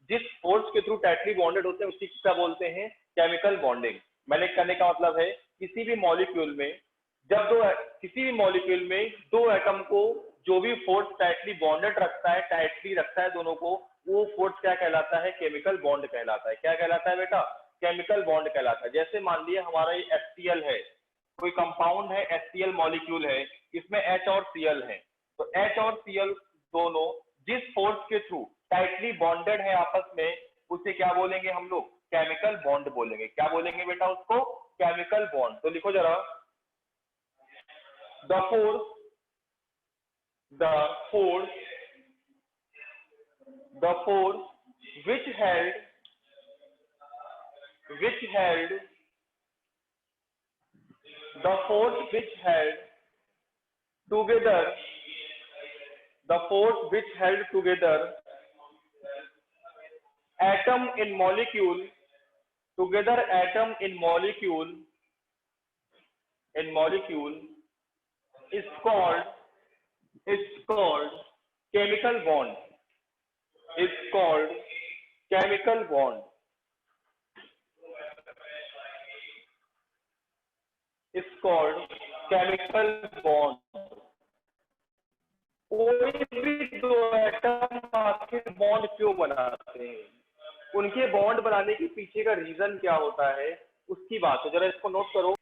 जिस फोर्स के through tightly bonded होते हैं उसकी क्या बोलते हैं, केमिकल बॉन्डिंग। मैंने कहने का मतलब है किसी भी मॉलिक्यूल में जब किसी भी मॉलिक्यूल में दो एटम को जो भी फोर्स टाइटली बॉन्डेड रखता है, टाइटली रखता है दोनों को, वो फोर्स क्या कहलाता है, केमिकल बॉन्ड कहलाता है। क्या कहलाता है बेटा, केमिकल बॉन्ड कहलाता है। जैसे मान लिया हमारा ये HCl है, कोई कंपाउंड है, HCl मॉलिक्यूल है, इसमें H और Cl है, तो H और Cl दोनों जिस फोर्स के थ्रू टाइटली बॉन्डेड है आपस में, उसे क्या बोलेंगे हम लोग, केमिकल बॉन्ड बोलेंगे। क्या बोलेंगे बेटा उसको, केमिकल बॉन्ड। तो लिखो जरा, the force the force the force which held the force which held together the force which held together atom in molecule together atom in molecule is called chemical bond, is called chemical bond, is called chemical bond। कोई भी दो atom आखिर bond क्यों बनाते हैं, उनके bond बनाने के पीछे का रीजन क्या होता है, उसकी बात है। जरा इसको नोट करो,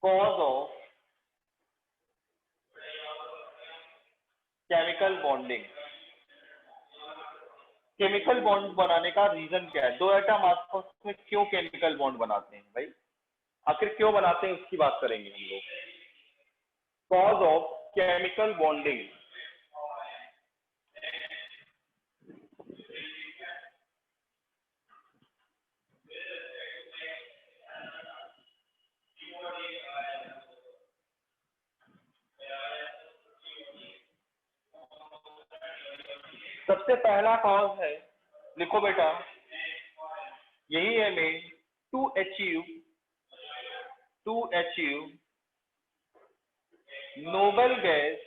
cause of chemical bonding. Chemical bond बनाने का रीजन क्या है, दो एटम आपस में क्यों केमिकल बॉन्ड बनाते हैं भाई, आखिर क्यों बनाते हैं उसकी बात करेंगे हम लोग। कॉज ऑफ केमिकल बॉन्डिंग, सबसे पहला कॉज है, लिखो बेटा, यही है main, to achieve noble gas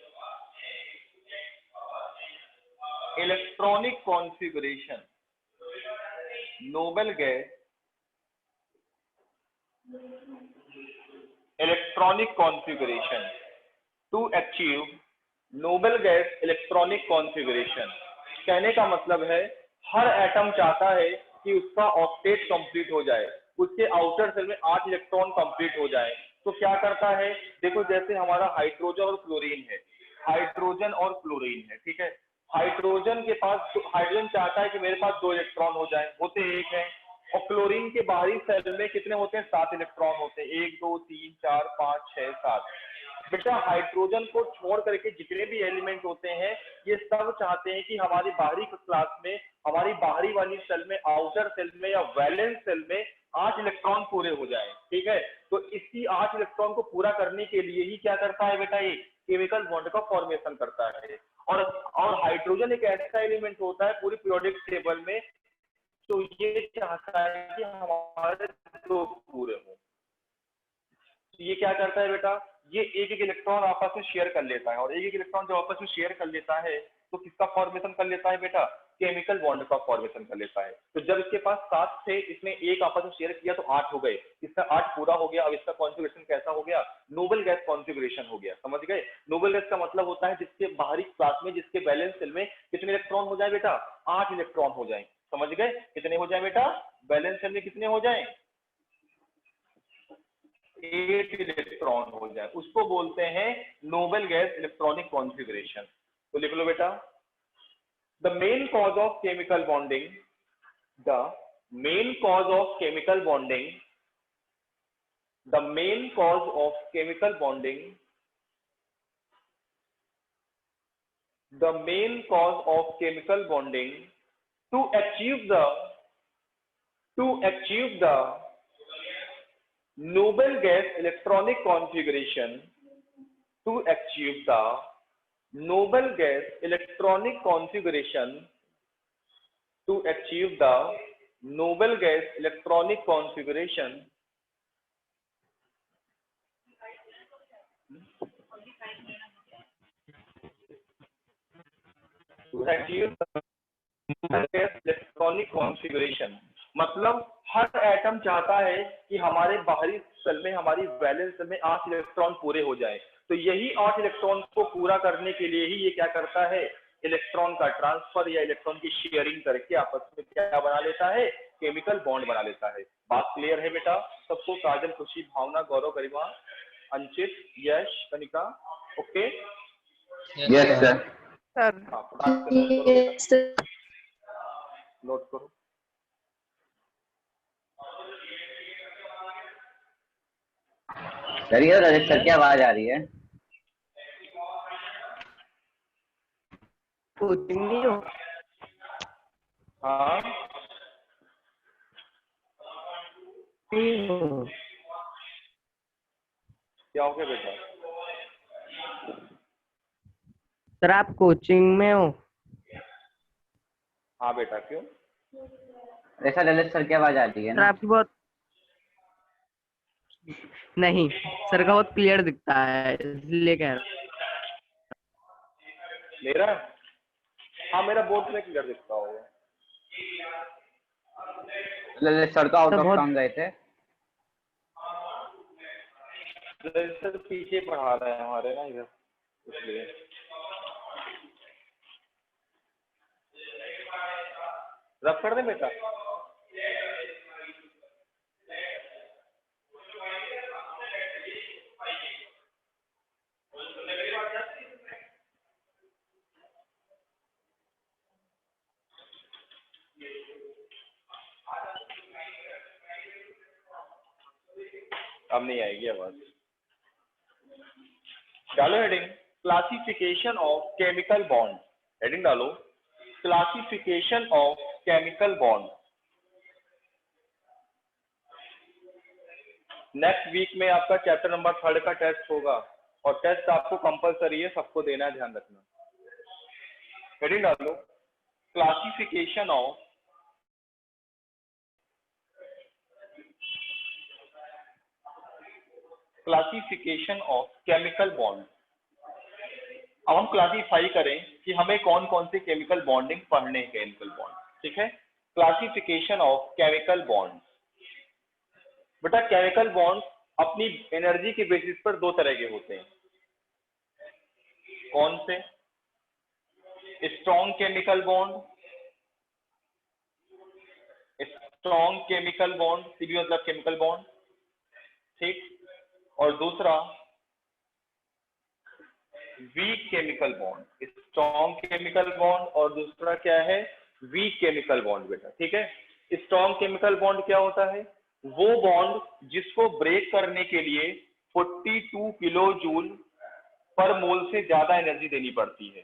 electronic configuration, noble gas electronic configuration, to achieve noble gas electronic configuration. कहने का मतलब है हर एटम चाहता है कि उसका ऑक्टेट कंप्लीट हो जाए, उसके आउटर सेल में 8 इलेक्ट्रॉन कंप्लीट हो जाए। तो क्या करता है, देखो जैसे हमारा हाइड्रोजन और क्लोरीन है, हाइड्रोजन और क्लोरीन है, ठीक है। हाइड्रोजन के पास, हाइड्रोजन चाहता है कि मेरे पास 2 इलेक्ट्रॉन हो जाए, होते एक है, और क्लोरीन के बाहरी सेल में कितने होते हैं, 7 इलेक्ट्रॉन होते हैं, 1 2 3 4 5 6 7। बेटा हाइड्रोजन को छोड़ करके जितने भी एलिमेंट होते हैं ये सब चाहते हैं कि हमारी बाहरी क्लास में, हमारी बाहरी वाली सेल में, आउटर सेल में या वैलेंस सेल में 8 इलेक्ट्रॉन पूरे हो जाए, ठीक है। तो इसी 8 इलेक्ट्रॉन को पूरा करने के लिए ही क्या करता है बेटा, ये केमिकल बॉन्ड का फॉर्मेशन करता है। और हाइड्रोजन एक ऐसा एलिमेंट होता है पूरी पीरियोडिक टेबल में, तो ये चाहता है कि हमारे 2 पूरे हो। ये क्या करता है बेटा, ये एक एक इलेक्ट्रॉन आपस में शेयर कर लेता है, और एक एक इलेक्ट्रॉन जब आपस में शेयर कर लेता है तो किसका फॉर्मेशन कर लेता है बेटा, केमिकल बॉन्ड का फॉर्मेशन कर लेता है। तो जब इसके पास 7 थे, इसने एक आपस में शेयर किया तो 8 हो गए, इसका 8 पूरा हो गया। अब इसका कॉन्फ़िगरेशन कैसा हो गया, नोबल गैस कॉन्फ़िगरेशन हो गया, समझ गए। नोबल गैस का मतलब होता है जिसके बाहरी क्लास में, जिसके वैलेंस सेल में कितने इलेक्ट्रॉन हो जाए बेटा, 8 इलेक्ट्रॉन हो जाए, समझ गए। कितने हो जाए बेटा, वैलेंस सेल में कितने हो जाए, 8 इलेक्ट्रॉन हो जाए, उसको बोलते हैं नोबल गैस इलेक्ट्रॉनिक कॉन्फ़िगरेशन। तो लिख लो बेटा, the main cause of chemical bonding, the main cause of chemical bonding, the main cause of chemical bonding, the main cause of chemical bonding to achieve the noble gas electronic configuration, to achieve the noble gas electronic configuration, to achieve the noble gas electronic configuration, to achieve electronic configuration, मतलब हर atom चाहता है कि हमारे बाहरी shell में, हमारी valence shell में 8 इलेक्ट्रॉन पूरे हो जाए। तो यही 8 इलेक्ट्रॉन को पूरा करने के लिए ही ये क्या करता है, इलेक्ट्रॉन का ट्रांसफर या इलेक्ट्रॉन की शेयरिंग करके आपस में क्या बना लेता है, केमिकल बॉन्ड बना लेता है। बात क्लियर है बेटा सबको? काजल, खुशी, भावना, गौरव, गरिमा, अंचित, यश, कनिका, ओके? Yes sir. हाँ, फटाक से नोट करो बेटा, नोट करो। सर ये रजत सर की आवाज आ रही है। कोचिंग नहीं हो? हाँ नहीं हो। क्या हो गया बेटा? सर आप कोचिंग में हो? हाँ बेटा, क्यों? ऐसा ललित सर की आवाज आ रही है सर ना? आपकी बहुत नहीं, सर का बहुत क्लियर दिखता है इसलिए कह रहा मेरा? हाँ, मेरा बोर्ड में क्लियर दिखता होगा। ललित सर तो आउट हूँ। ऑफ बहुत टाउन गए थे। सर पीछे पढ़ा रहे हैं हमारे ना इधर, इसलिए। रब कर दे बेटा। अब नहीं आएगी आवाज। डालो heading, classification of chemical bond. Heading डालो, classification of chemical bond. Next week में आपका चैप्टर नंबर 3 का टेस्ट होगा और टेस्ट आपको कंपलसरी है, सबको देना है, ध्यान रखना। हेडिंग डालो, क्लासिफिकेशन ऑफ केमिकल बॉन्ड। अब हम क्लासीफाई करें कि हमें कौन कौन से केमिकल बॉन्डिंग पढ़ने हैं, केमिकल बॉन्ड, ठीक है? Classification of chemical bond. बेटा केमिकल बॉन्ड अपनी एनर्जी के बेसिस पर दो तरह के होते हैं। कौन से? Strong chemical bond, strong chemical bond, CB मतलब केमिकल बॉन्ड, ठीक? और दूसरा weak chemical bond. Strong chemical bond और दूसरा क्या है, वीक केमिकल बॉन्ड बेटा, ठीक है? स्ट्रॉन्ग केमिकल बॉन्ड क्या होता है? वो बॉन्ड जिसको ब्रेक करने के लिए 42 किलो जूल पर मोल से ज्यादा एनर्जी देनी पड़ती है।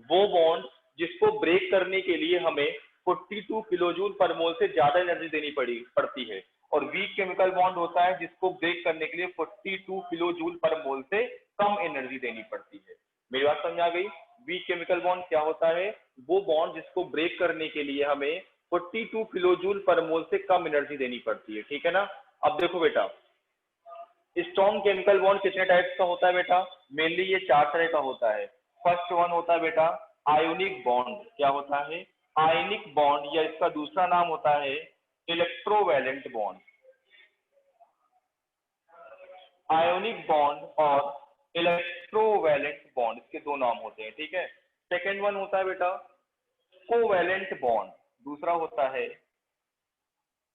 वो बॉन्ड जिसको ब्रेक करने के लिए हमें 42 किलो जूल पर मोल से ज्यादा एनर्जी देनी पड़ती है। और वीक केमिकल बॉन्ड होता है जिसको ब्रेक करने के लिए 42 किलो जूल पर मोल से कम एनर्जी देनी पड़ती है। मेरी बात समझ आ गई? वीक केमिकल बॉन्ड क्या होता है? वो बॉन्ड जिसको ब्रेक करने के लिए हमें 42 किलो जूल पर मोल से कम एनर्जी देनी पड़ती है, ठीक है ना? अब देखो बेटा, स्ट्रॉन्ग केमिकल बॉन्ड कितने टाइप्स का होता है बेटा? मेनली ये 4 तरह का होता है। फर्स्ट वन होता है बेटा आयोनिक बॉन्ड। क्या होता है? आयनिक बॉन्ड, या इसका दूसरा नाम होता है इलेक्ट्रोवैलेंट बॉन्ड। आयोनिक बॉन्ड और इलेक्ट्रोवैलेंट बॉन्ड, इसके दो नाम होते हैं, ठीक है? सेकेंड वन होता है बेटा कोवैलेंट बॉन्ड, दूसरा होता है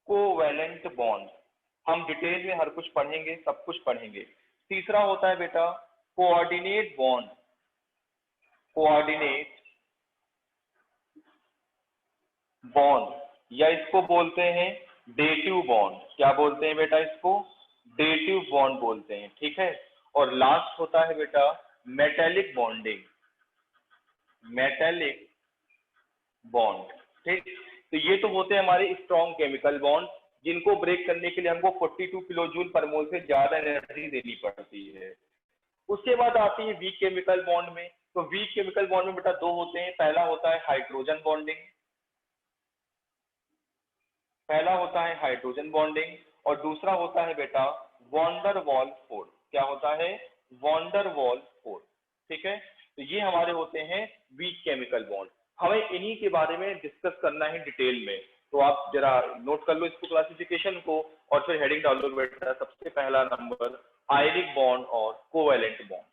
कोवैलेंट बॉन्ड। हम डिटेल में हर कुछ पढ़ेंगे, सब कुछ पढ़ेंगे। तीसरा होता है बेटा कोऑर्डिनेट बॉन्ड। कोऑर्डिनेट बॉन्ड, या इसको बोलते हैं डेटिव बॉन्ड। क्या बोलते हैं बेटा? इसको डेटिव बॉन्ड बोलते हैं, ठीक है? और लास्ट होता है बेटा मेटेलिक बॉन्डिंग, मेटेलिक बॉन्ड, ठीक? तो ये तो होते हैं हमारे स्ट्रॉन्ग केमिकल बॉन्ड जिनको ब्रेक करने के लिए हमको 42 किलो जूल पर मोल से ज्यादा एनर्जी देनी पड़ती है। उसके बाद आती है वीक केमिकल बॉन्ड में। तो वीक केमिकल बॉन्ड में बेटा दो होते हैं। पहला होता है हाइड्रोजन बॉन्डिंग, पहला होता है हाइड्रोजन बॉन्डिंग और दूसरा होता है बेटा वॉन डर वाल फोर्स। क्या होता है? वॉन डर वाल फोर्स, ठीक है? तो ये हमारे होते हैं वीक केमिकल बॉन्ड। हमें इन्हीं के बारे में डिस्कस करना है डिटेल में। तो आप जरा नोट कर लो इसको, क्लासिफिकेशन को, और फिर हेडिंग डाल लो बेटा। सबसे पहला नंबर आयनिक बॉन्ड और कोवैलेंट बॉन्ड।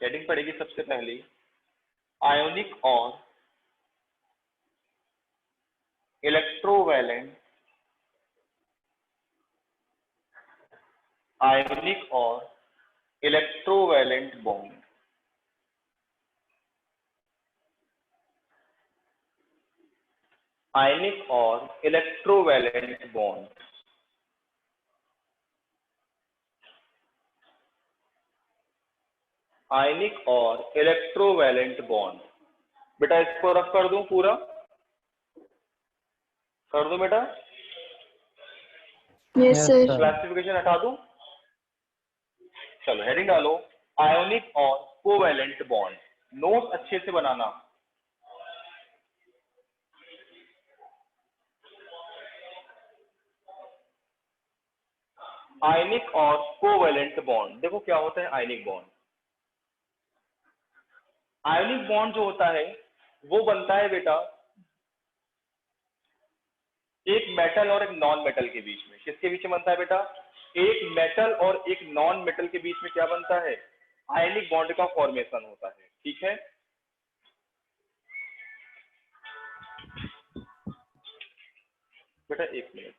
हेडिंग पड़ेगी सबसे पहली आयोनिक और इलेक्ट्रोवैलेंट, आयोनिक और इलेक्ट्रोवैलेंट बॉन्ड। आयनिक और इलेक्ट्रोवैलेंट बॉन्ड। आयनिक और इलेक्ट्रोवैलेंट बॉन्ड। बेटा इसको रफ कर दूं, पूरा कर दूं बेटा? Yes sir. क्लासिफिकेशन हटा दूं? चलो हेडिंग डालो आयोनिक और कोवैलेंट बॉन्ड। नोट अच्छे से बनाना। आयनिक और कोवैलेंट बॉन्ड। देखो क्या होता है आयनिक बॉन्ड। आयनिक बॉन्ड जो होता है वो बनता है बेटा एक मेटल और एक नॉन मेटल के बीच में। किसके बीच में बनता है बेटा? एक मेटल और एक नॉन मेटल के बीच में क्या बनता है? आयनिक बॉन्ड का फॉर्मेशन होता है। ठीक है, बेटा एक मिनट।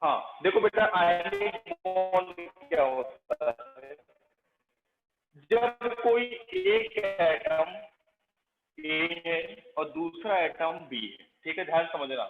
हाँ देखो बेटा, आयनिक बॉन्ड क्या होता है? जब कोई एक एटम ए है और दूसरा एटम बी है, ठीक है, ध्यान समझना।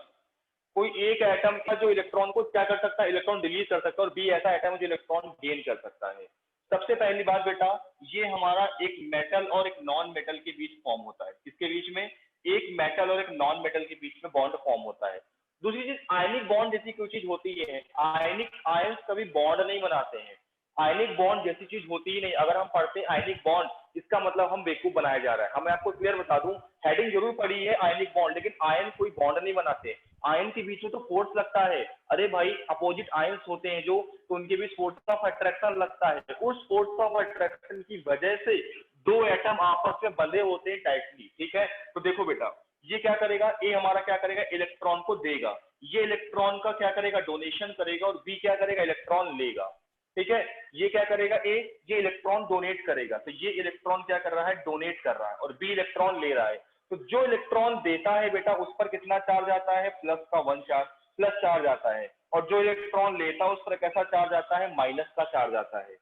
कोई एक एटम का जो इलेक्ट्रॉन को क्या कर सकता है? इलेक्ट्रॉन डिलीट कर सकता है, और बी ऐसा एटम है जो इलेक्ट्रॉन गेन कर सकता है। सबसे पहली बात बेटा, ये हमारा एक मेटल और एक नॉन मेटल के बीच फॉर्म होता है। किसके बीच में? एक मेटल और एक नॉन मेटल के बीच में बॉन्ड फॉर्म होता है। दूसरी चीज, आयनिक बॉन्ड जैसी कोई चीज होती है, आयनिक आयंस कभी बॉन्ड नहीं बनाते हैं। आयनिक बॉन्ड जैसी चीज होती ही नहीं। अगर हम पढ़ते हैं आयनिक बॉन्ड, इसका मतलब हम बेवकूफ बनाया जा रहा है। हमें आपको क्लियर बता दूं, हेडिंग जरूर पड़ी है आयनिक बॉन्ड, लेकिन आयन कोई बॉन्ड नहीं बनाते। आयन के बीच में तो फोर्स लगता है। अरे भाई, अपोजिट आयंस होते हैं जो, तो उनके बीच फोर्स ऑफ अट्रैक्शन लगता है। उस फोर्स ऑफ अट्रैक्शन की वजह से दो एटम आपस में बंधे होते हैं टाइटली। ठीक है, तो देखो बेटा, ये क्या करेगा? ए हमारा क्या करेगा? इलेक्ट्रॉन को देगा। ये इलेक्ट्रॉन का क्या करेगा? डोनेशन करेगा। और बी क्या करेगा? इलेक्ट्रॉन लेगा। ठीक है, ये क्या करेगा? ए, ये इलेक्ट्रॉन डोनेट करेगा। तो ये इलेक्ट्रॉन क्या कर रहा है? डोनेट कर रहा है। और बी इलेक्ट्रॉन ले रहा है। तो जो इलेक्ट्रॉन देता है बेटा, उस पर कितना चार्ज आता है? प्लस का 1 चार्ज, प्लस चार्ज आता है। और जो इलेक्ट्रॉन लेता है उस पर कैसा चार्ज आता है? माइनस का चार्ज आता है।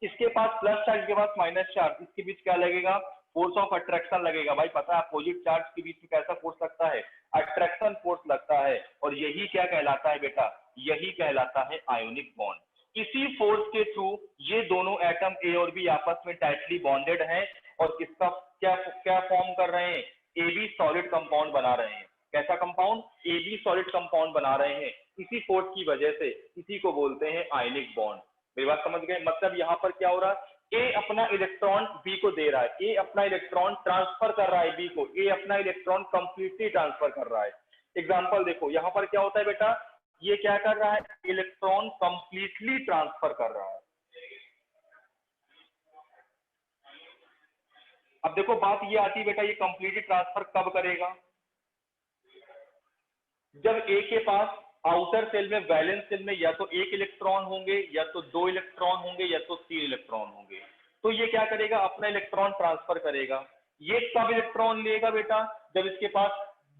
इसके पास प्लस चार्ज, इसके पास माइनस चार्ज, इसके बीच क्या लगेगा? फोर्स ऑफ अट्रैक्शन लगेगा। भाई पता है अपोजिट चार्ज के बीच में कैसा फोर्स लगता है? अट्रैक्शन फोर्स लगता है। और यही क्या कहलाता है बेटा? यही कहलाता है आयोनिक बॉन्ड। इसी फोर्स के थ्रू ये दोनों एटम ए और बी आपस में टाइटली बॉन्डेड हैं, और किसका क्या क्या फॉर्म कर रहे हैं? ए बी सॉलिड कंपाउंड बना रहे हैं। कैसा compound? A B solid compound बना रहे हैं, इसी फोर्स की वजह से। इसी को बोलते हैं आयनिक बॉन्ड। मेरी बात समझ गए? मतलब यहाँ पर क्या हो रहा है? ए अपना इलेक्ट्रॉन बी को दे रहा है, ए अपना इलेक्ट्रॉन ट्रांसफर कर रहा है बी को, ए अपना इलेक्ट्रॉन कंप्लीटली ट्रांसफर कर रहा है। एग्जांपल देखो, यहाँ पर क्या होता है बेटा? ये क्या कर रहा है? इलेक्ट्रॉन कंप्लीटली ट्रांसफर कर रहा है। अब देखो बात ये आती है बेटा, ये कंप्लीटली ट्रांसफर कब करेगा? जब ए के पास आउटर सेल में, वैलेंस सेल में, या तो एक इलेक्ट्रॉन होंगे, या तो दो इलेक्ट्रॉन होंगे, या तो तीन इलेक्ट्रॉन होंगे। तो ये क्या करेगा? अपना इलेक्ट्रॉन ट्रांसफर करेगा। ये कब इलेक्ट्रॉन लेगा बेटा? जब इसके पास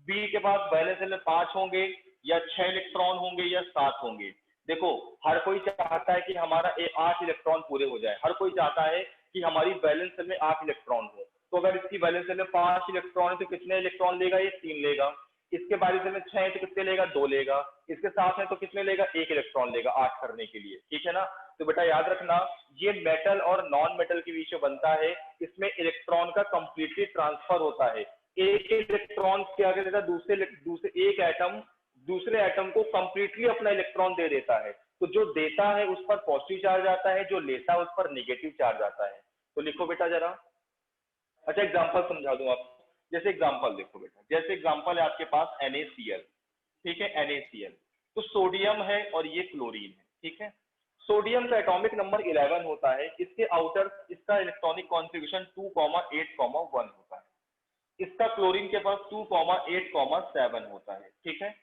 बी के पास वैलेंस शेल में 5 होंगे या 6 इलेक्ट्रॉन होंगे या 7 होंगे। देखो हर कोई चाहता है कि हमारा 8 इलेक्ट्रॉन पूरे हो जाए, हर कोई चाहता है कि हमारी वैलेंस शेल में 8 इलेक्ट्रॉन हो। तो अगर इसकी वैलेंस शेल में 5 इलेक्ट्रॉन है तो कितने इलेक्ट्रॉन लेगा? ये 3 लेगा। इसके वैलेंस शेल में 6 है तो कितने लेगा? 2 लेगा। इसके 7 है तो कितने लेगा? 1 इलेक्ट्रॉन लेगा 8 करने के लिए, ठीक है ना। तो बेटा याद रखना, ये मेटल और नॉन मेटल के बीच में बनता है, इसमें इलेक्ट्रॉन का कंप्लीटली ट्रांसफर होता है। एक इलेक्ट्रॉन क्या करेगा? दूसरे एक एटम दूसरे एटम को कंप्लीटली अपना इलेक्ट्रॉन दे देता है। तो जो देता है उस पर पॉजिटिव चार्ज आता है, जो लेता है उस पर नेगेटिव चार्ज आता है। तो लिखो बेटा जरा। अच्छा एग्जांपल समझा दूं आपको। जैसे एग्जांपल देखो बेटा, जैसे एग्जांपल है आपके पास NaCl, ठीक है, NaCl। तो सोडियम है और ये क्लोरीन है, ठीक है। सोडियम का एटॉमिक नंबर 11 होता है, इसके आउटर इसका इलेक्ट्रॉनिक कॉन्फ़िगरेशन 2,8,1 होता है। इसका क्लोरीन के पास 2,8,7 होता है, ठीक है।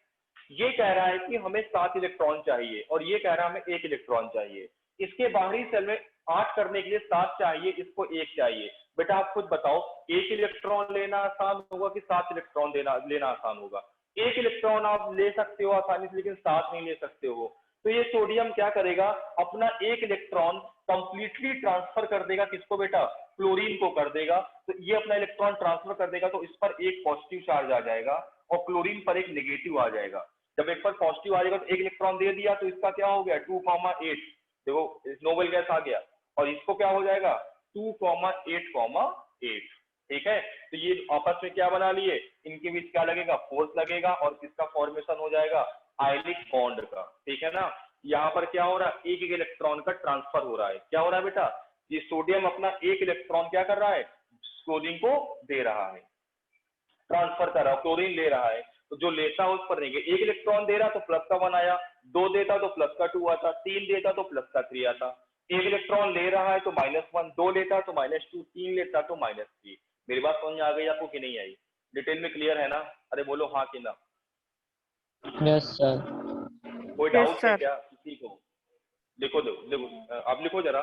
ये कह रहा है कि हमें 7 इलेक्ट्रॉन चाहिए और ये कह रहा है हमें 1 इलेक्ट्रॉन चाहिए। इसके बाहरी सेल में 8 करने के लिए 7 चाहिए, इसको 1 चाहिए। बेटा आप खुद बताओ, 1 इलेक्ट्रॉन लेना आसान होगा कि 7 इलेक्ट्रॉन लेना आसान होगा? 1 इलेक्ट्रॉन आप ले सकते हो आसानी से, लेकिन 7 नहीं ले सकते हो। तो ये सोडियम क्या करेगा? अपना 1 इलेक्ट्रॉन कंप्लीटली ट्रांसफर कर देगा, किसको बेटा? क्लोरीन को कर देगा। तो ये अपना इलेक्ट्रॉन ट्रांसफर कर देगा, तो इस पर एक पॉजिटिव चार्ज आ जाएगा और क्लोरीन पर एक नेगेटिव आ जाएगा। जब एक पर पॉजिटिव आ जाएगा तो 1 इलेक्ट्रॉन दे दिया, तो इसका क्या हो गया? 2,8। देखो नोबेल गैस आ गया, और इसको क्या हो जाएगा? 2,8,8, ठीक है। तो ये आपस में क्या बना लिए? इनके बीच क्या लगेगा? फोर्स लगेगा और किसका फॉर्मेशन हो जाएगा? आयनिक बॉन्ड का, ठीक है ना। यहाँ पर क्या हो रहा है? एक इलेक्ट्रॉन का ट्रांसफर हो रहा है। क्या हो रहा है बेटा? ये सोडियम अपना 1 इलेक्ट्रॉन क्या कर रहा है? क्लोरीन को दे रहा है, ट्रांसफर कर रहा है, क्लोरीन ले रहा है। तो जो लेता है उस पर रहेंगे। 1 इलेक्ट्रॉन दे रहा तो प्लस का 1 आया, 2 देता तो प्लस का 2 आता, 3 देता तो प्लस का 3 आता। 1 इलेक्ट्रॉन ले रहा है तो -1, 2 लेता तो -2, 3 लेता तो -3। मेरी बात समझ में आ गई आपको कि नहीं आई? डिटेल में क्लियर है ना? अरे बोलो हाँ कि ना। Yes sir. कोई यस डाउट है सर। क्या किसी को? लिखो दो, देखो आप लिखो जरा।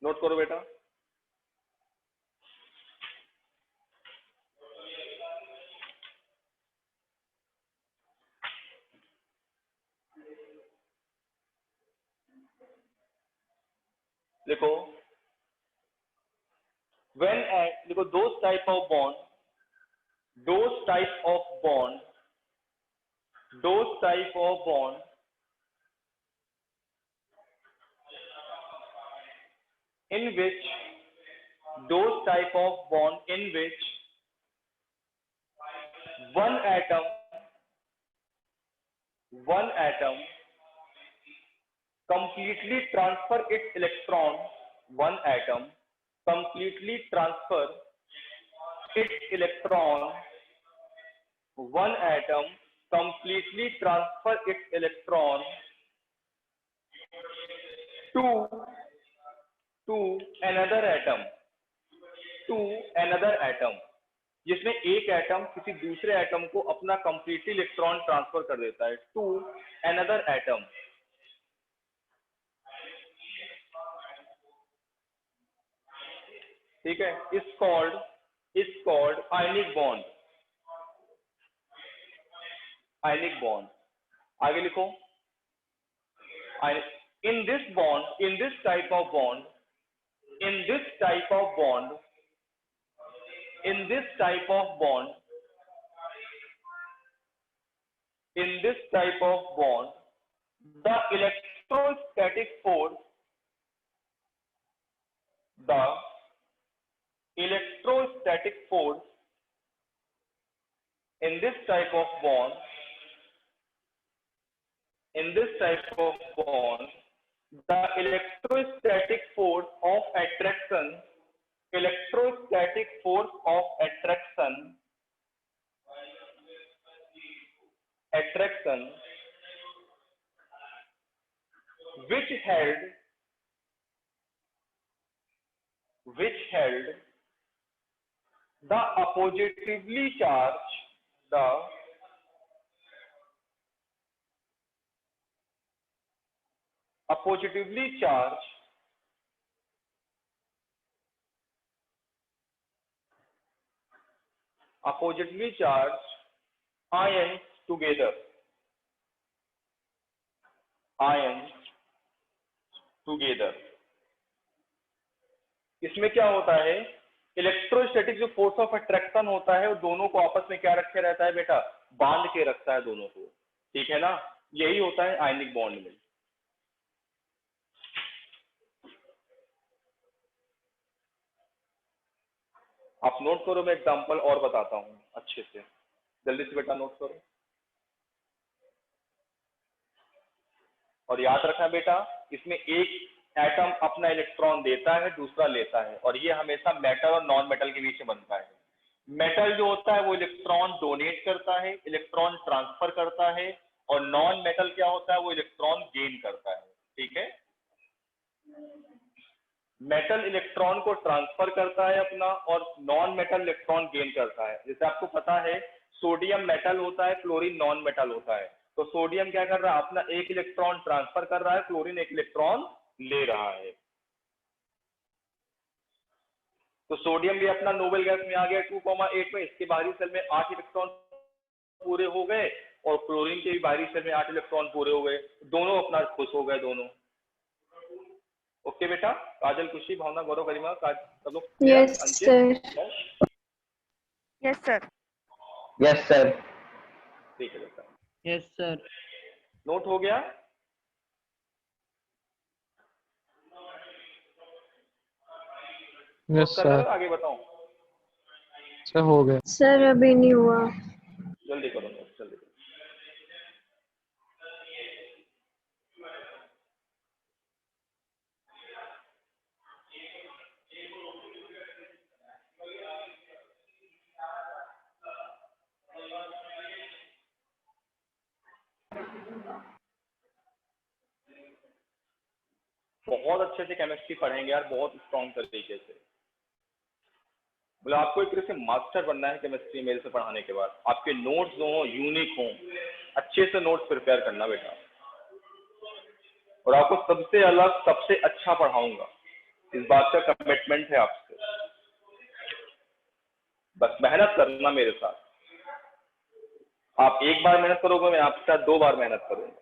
नोट करो बेटा। देखो देखो those type of bond those type of bond those type of bond in which those type of bond in which one atom completely transfer its electron one atom completely transfer its electron one atom completely transfer its electron to another atom जिसमें एक atom किसी दूसरे atom को अपना completely electron transfer कर देता है to another atom. ठीक है, is called ionic bond. Ionic bond आगे लिखो। In this bond in this type of bond in this type of bond in this type of bond in this type of bond the electrostatic force in this type of bond the electrostatic force of attraction which held the oppositively charged the a positively charged ions together, इसमें क्या होता है, electrostatic जो force of attraction होता है वो दोनों को आपस में क्या रखे रहता है बेटा, बांध के रखता है दोनों को, ठीक है ना, यही होता है आयनिक बॉन्ड में। आप नोट करो, मैं एग्जांपल और बताता हूं अच्छे से, जल्दी से बेटा नोट करो और याद रखना बेटा, इसमें एक एटम अपना इलेक्ट्रॉन देता है, दूसरा लेता है, और ये हमेशा मेटल और नॉन मेटल के बीच में बनता है। मेटल जो होता है वो इलेक्ट्रॉन डोनेट करता है, इलेक्ट्रॉन ट्रांसफर करता है, और नॉन मेटल क्या होता है, वो इलेक्ट्रॉन गेन करता है, ठीक है। मेटल इलेक्ट्रॉन को ट्रांसफर करता है अपना, और नॉन मेटल इलेक्ट्रॉन गेन करता है। जैसे आपको पता है सोडियम मेटल होता है, क्लोरीन नॉन मेटल होता है, तो सोडियम क्या कर रहा है, अपना एक इलेक्ट्रॉन ट्रांसफर कर रहा है, क्लोरीन एक इलेक्ट्रॉन ले रहा है। तो सोडियम भी अपना नोबेल गैस में आ गया 2,8 में, इसके बाहरी सेल में 8 इलेक्ट्रॉन पूरे हो गए, और क्लोरीन के भी बाहरी सेल में 8 इलेक्ट्रॉन पूरे हो गए, दोनों अपना खुश हो गए दोनों। ओके बेटा, काजल, खुशी, भावना, गौरव, गरिमा, सब लोग? Yes sir. Yes sir. Yes sir. ठीक है बेटा, यस सर। नोट हो गया? Yes sir. आगे बताऊं? सर हो गया। सर अभी नहीं हुआ। जल्दी करो नोट, जल्दी करो। बहुत अच्छे से केमिस्ट्री पढ़ेंगे यार, बहुत स्ट्रॉन्ग तरीके से। बोले आपको एक तरह से मास्टर बनना है केमिस्ट्री मेरे से पढ़ाने के बाद। आपके नोट्स जो हो यूनिक हो, अच्छे से नोट्स प्रिपेयर करना बेटा, और आपको सबसे अलग सबसे अच्छा पढ़ाऊंगा, इस बात का कमिटमेंट है आपसे। बस मेहनत करना मेरे साथ। आप एक बार मेहनत करोगे, मैं आपके साथ 2 बार मेहनत करूंगा।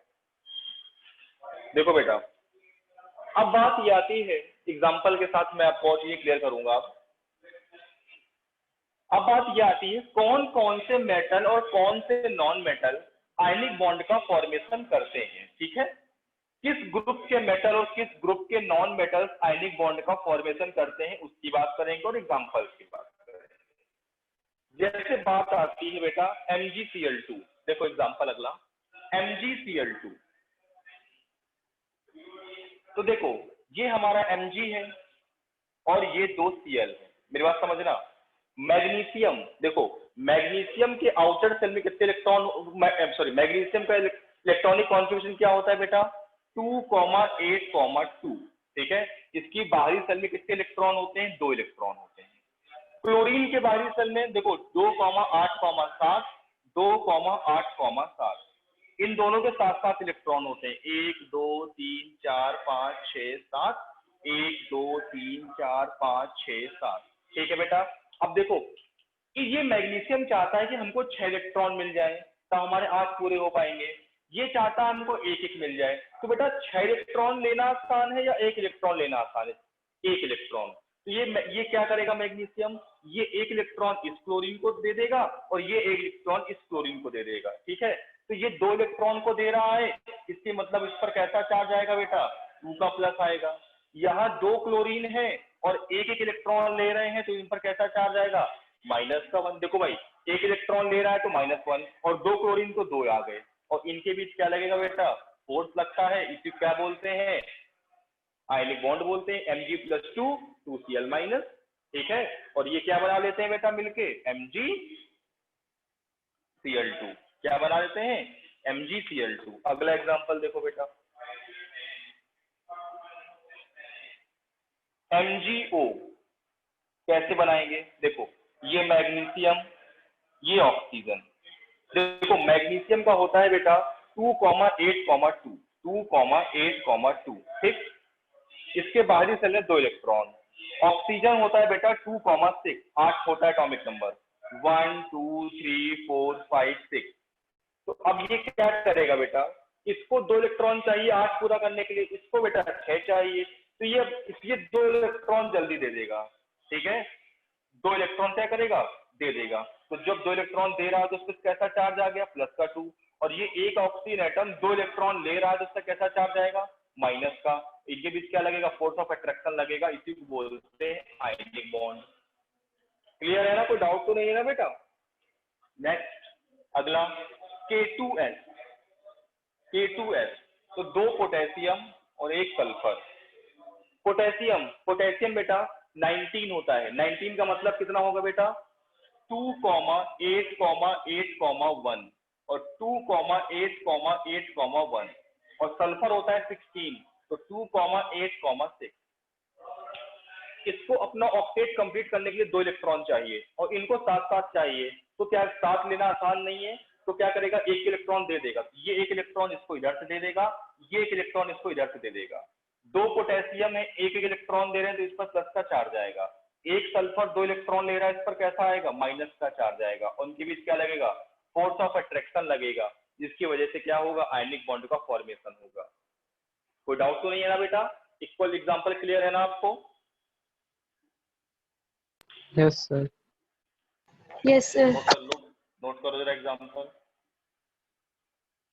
देखो बेटा, अब बात ये आती है, एग्जाम्पल के साथ मैं आपको ये क्लियर करूंगा। अब बात ये आती है, कौन कौन से मेटल और कौन से नॉन मेटल आयनिक बॉन्ड का फॉर्मेशन करते हैं, ठीक है। किस ग्रुप के मेटल और किस ग्रुप के नॉन मेटल्स आयनिक बॉन्ड का फॉर्मेशन करते हैं उसकी बात करेंगे, और एग्जाम्पल्स की बात करेंगे। जैसे बात आती है बेटा MgCl2, देखो एग्जाम्पल अगला MgCl2। तो देखो ये हमारा Mg है और ये 2 Cl है, मेरी बात समझना। मैग्नीशियम, देखो मैग्नीशियम के आउटर सेल में कितने इलेक्ट्रॉन, मैग्नीशियम का इलेक्ट्रॉनिक कॉन्फ़िगरेशन क्या होता है बेटा, 2,8,2, ठीक है। इसकी बाहरी सेल में कितने इलेक्ट्रॉन होते हैं, 2 इलेक्ट्रॉन होते हैं। क्लोरीन के बाहरी सेल में देखो 2,8,7, 2,8,7, इन दोनों के 7-7 इलेक्ट्रॉन होते हैं, 1 2 3 4 5 6 7, 1 2 3 4 5 6 7, ठीक है बेटा। अब देखो कि ये मैग्नीशियम चाहता है कि हमको 6 इलेक्ट्रॉन मिल जाए तो हमारे 8 पूरे हो पाएंगे, ये चाहता है हमको 1-1 मिल जाए। तो बेटा 6 इलेक्ट्रॉन लेना आसान है या 1 इलेक्ट्रॉन लेना आसान है, 1 इलेक्ट्रॉन। तो ये क्या करेगा मैग्नीशियम, ये 1 इलेक्ट्रॉन इस क्लोरीन को दे देगा और ये 1 इलेक्ट्रॉन इस क्लोरीन को दे देगा, ठीक है। तो ये 2 इलेक्ट्रॉन को दे रहा है, इसके मतलब इस पर कैसा चार्ज आएगा बेटा, 2 का प्लस आएगा। यहाँ 2 क्लोरीन है और 1-1 इलेक्ट्रॉन ले रहे हैं, तो इन पर कैसा चार्ज आएगा, -1। देखो भाई 1 इलेक्ट्रॉन ले रहा है तो -1, और 2 क्लोरीन तो 2 आ गए, और इनके बीच क्या लगेगा बेटा, फोर्स लगता है। इसे क्या बोलते हैं, आयनिक बॉन्ड बोलते हैं, Mg+2 2Cl-, ठीक है। और ये क्या बना लेते हैं बेटा मिलके, MgCl2, क्या बना लेते हैं, MgCl2। अगला एग्जांपल देखो बेटा, MgO कैसे बनाएंगे, देखो ये मैग्नीशियम, ये ऑक्सीजन। देखो मैग्नीशियम का होता है बेटा 2,8,2, 2,8,2। ठीक, इसके बाहरी सेल में 2 इलेक्ट्रॉन। ऑक्सीजन होता है बेटा 2,6, 8 होता है एटॉमिक नंबर, 1 2 3 4 5 6। तो अब ये क्या करेगा बेटा, इसको 2 इलेक्ट्रॉन चाहिए 8 पूरा करने के लिए, इसको बेटा 6 चाहिए, तो ये 2 इलेक्ट्रॉन जल्दी दे देगा। ठीक है, 2 इलेक्ट्रॉन क्या करेगा, दे देगा। तो जब 2 इलेक्ट्रॉन दे रहा है तो उस पर कैसा चार्ज आ गया, प्लस का 2। और ये एक ऑक्सीजन एटम 2 इलेक्ट्रॉन ले रहा है तो उसका कैसा चार्ज आएगा, माइनस का। इनके बीच क्या लगेगा, फोर्स ऑफ अट्रैक्शन लगेगा, इसी को बोलते हैं आयनिक बॉन्ड। क्लियर है ना, कोई डाउट तो नहीं है ना बेटा। नेक्स्ट अगला K2S। K2S तो 2 पोटेशियम और 1 सल्फर। पोटेशियम बेटा 19 होता है, 19 का मतलब कितना होगा बेटा, 2,8,8,1 और 2,8,8,1 और सल्फर होता है 16, तो 2,8,6। इसको अपना ऑक्टेट कंप्लीट करने के लिए 2 इलेक्ट्रॉन चाहिए और इनको साथ साथ चाहिए, तो क्या साथ लेना आसान नहीं है, तो क्या करेगा, 1 इलेक्ट्रॉन दे देगा। ये 1 इलेक्ट्रॉन इसको इधर से दे देगा, ये 1 इलेक्ट्रॉन इसको इधर से दे देगा। 2 पोटेशियम है, 1 इलेक्ट्रॉन दे रहे हैं तो इस पर प्लस का चार्ज आएगा। 1 सल्फर 2 इलेक्ट्रॉन ले रहा है, इस पर कैसा आएगा, माइनस का चार्ज आएगा। उनके बीच क्या लगेगा, फोर्स ऑफ अट्रैक्शन लगेगा, जिसकी वजह से क्या होगा, आयनिक बॉन्ड का फॉर्मेशन होगा। कोई डाउट तो नहीं है ना बेटा। इक्वल एग्जांपल क्लियर है ना आपको। Yes sir. Yes sir. Note कर लो, नोट करो जरा एग्जांपल।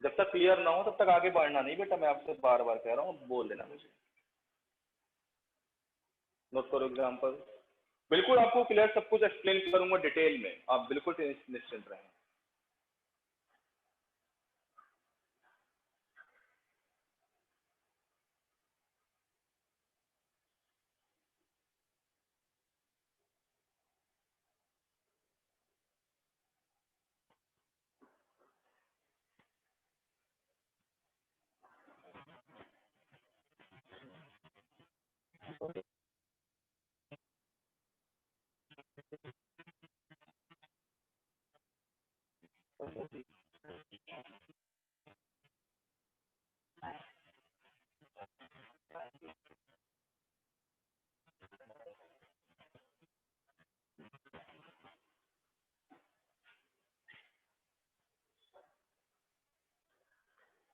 जब तक क्लियर ना हो तब तक आगे बढ़ना नहीं बेटा, मैं आपसे बार बार कह रहा हूँ, बोल देना मुझे। नोट करो एग्जांपल। बिल्कुल आपको क्लियर सब कुछ एक्सप्लेन करूंगा डिटेल में, आप बिल्कुल निश्चिंत रहें।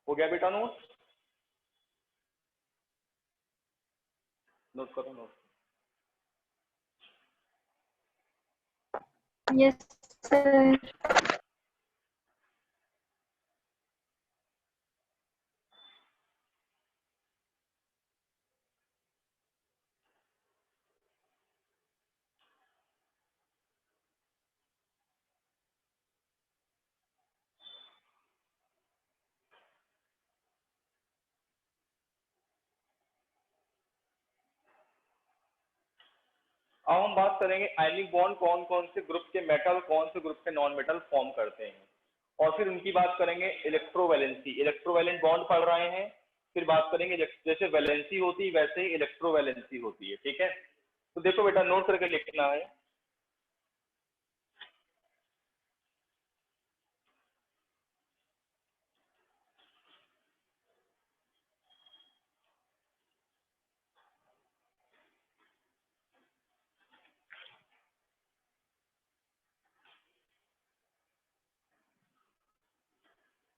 हो गया बेटा नोट, नोट करो नोट। Yes sir. अब हम बात करेंगे आयनिक बॉन्ड कौन कौन से ग्रुप के मेटल, कौन से ग्रुप के नॉन मेटल फॉर्म करते हैं, और फिर उनकी बात करेंगे इलेक्ट्रोवैलेंसी। इलेक्ट्रोवैलेंट बॉन्ड पढ़ रहे हैं, फिर बात करेंगे जैसे वैलेंसी होती है वैसे ही इलेक्ट्रोवैलेंसी होती है। ठीक है, तो देखो बेटा नोट करके लिखना है।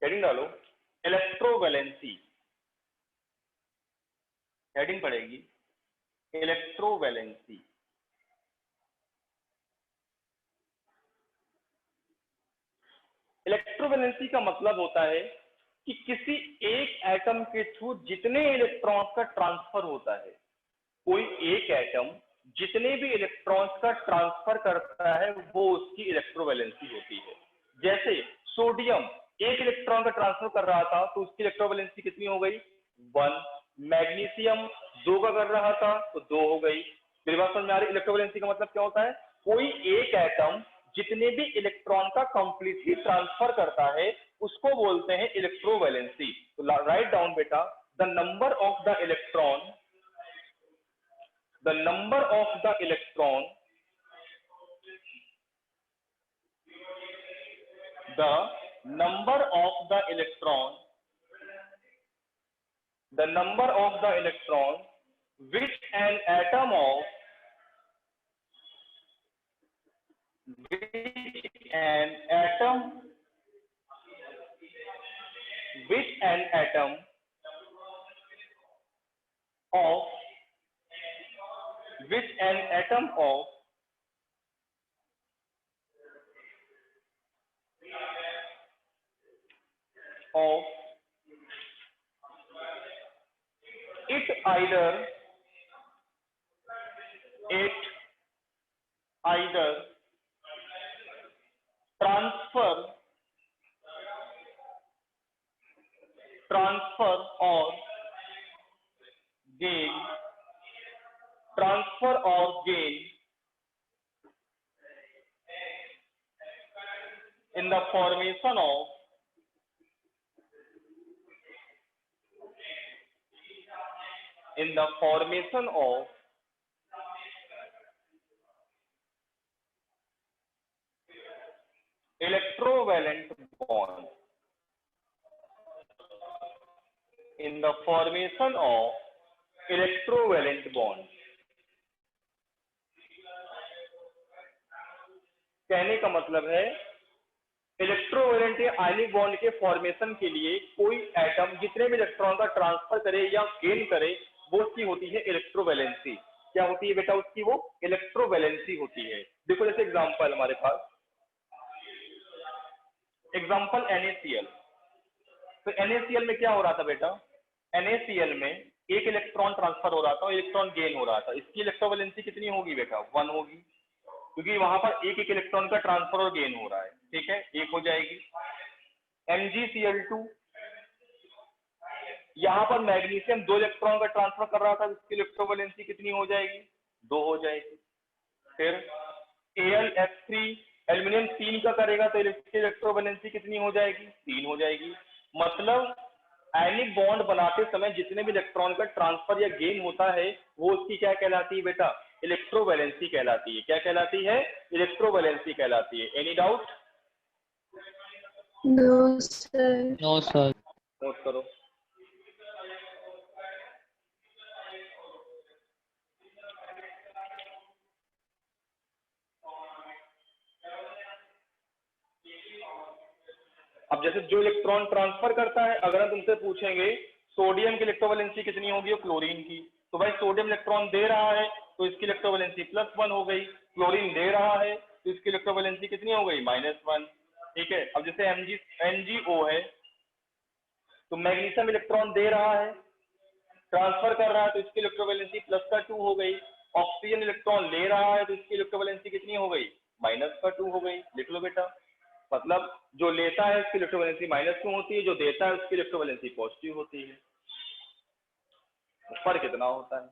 हेडिंग डालो, इलेक्ट्रोवैलेंसी, हेडिंग पड़ेगी इलेक्ट्रोवैलेंसी। इलेक्ट्रोवैलेंसी का मतलब होता है कि किसी एक एटम के थ्रू जितने इलेक्ट्रॉन्स का ट्रांसफर होता है, कोई एक एटम जितने भी इलेक्ट्रॉन्स का ट्रांसफर करता है वो उसकी इलेक्ट्रोवैलेंसी होती है। जैसे सोडियम 1 इलेक्ट्रॉन का ट्रांसफर कर रहा था तो उसकी इलेक्ट्रोवैलेंसी कितनी हो गई, 1। मैग्नीशियम 2 का कर रहा था तो 2 हो गई। मेरी बात समझ में आ रही, इलेक्ट्रोवैलेंसी का मतलब क्या होता है, कोई एक एटम जितने भी इलेक्ट्रॉन का कंप्लीटली ट्रांसफर करता है उसको बोलते हैं इलेक्ट्रोवैलेंसी। तो राइट डाउन बेटा, the number of the electron, the number of the electron, the number of the electron the number of the electron which an atom of of it either transfer or gain in the formation of electrovalent bond. In the formation of electrovalent bond. कहने का मतलब है electrovalent या ionic bond के formation के लिए कोई atom जितने भी इलेक्ट्रॉन का ट्रांसफर करे या गेन करे वो उसकी होती है इलेक्ट्रोवैलेंसी। क्या होती है बेटा उसकी? वो इलेक्ट्रोवैलेंसी होती है। देखो जैसे एग्जांपल हमारे पास एग्जांपल NaCl। तो NaCl में क्या हो रहा था बेटा? NaCl में एक इलेक्ट्रॉन ट्रांसफर हो रहा था और इलेक्ट्रॉन गेन हो रहा था। इसकी इलेक्ट्रोवैलेंसी कितनी होगी बेटा? 1 होगी, क्योंकि वहां पर एक इलेक्ट्रॉन का ट्रांसफर और गेन हो रहा है। ठीक है, एक हो जाएगी। MgCl2 यहां पर मैग्नीशियम 2 इलेक्ट्रॉन का ट्रांसफर कर रहा था, इसकी इलेक्ट्रोवैलेंसी कितनी हो जाएगी? 2 हो जाएगी। फिर AlF3 एल्यूमिनियम 3 का करेगा तो इसकी इलेक्ट्रोवैलेंसी कितनी हो जाएगी? 3 हो जाएगी। मतलब आयनिक बॉन्ड बनाते समय जितने भी इलेक्ट्रॉन का ट्रांसफर या गेन होता है वो उसकी क्या कहलाती है बेटा? इलेक्ट्रोवैलेंसी कहलाती है। क्या कहलाती है? इलेक्ट्रोवैलेंसी कहलाती है। Any doubt? No, sir. No sir. Note करो। अब जैसे जो इलेक्ट्रॉन ट्रांसफर करता है, अगर हम तुमसे पूछेंगे सोडियम की इलेक्ट्रोवैलेंसी कितनी होगी और क्लोरीन की, तो भाई सोडियम इलेक्ट्रॉन दे रहा है तो इसकी इलेक्ट्रोवैलेंसी +1 हो गई। क्लोरीन दे रहा है तो इसकी इलेक्ट्रोवैलेंसी कितनी हो गई? -1। ठीक है। अब जैसे NgO है तो मैग्नीशियम इलेक्ट्रॉन दे रहा है, ट्रांसफर कर रहा है तो इसकी इलेक्ट्रोवैलेंसी +2 हो गई। ऑक्सीजन इलेक्ट्रॉन ले रहा है तो इसकी इलेक्ट्रोवैलेंसी कितनी हो गई? -2 हो गई। लिख लो बेटा। मतलब जो लेता है उसकी इलेक्ट्रोवैलेंसी -2 होती है, जो देता है उसकी इलेक्ट्रोवैलेंसी पॉजिटिव होती है। फर्क कितना होता है?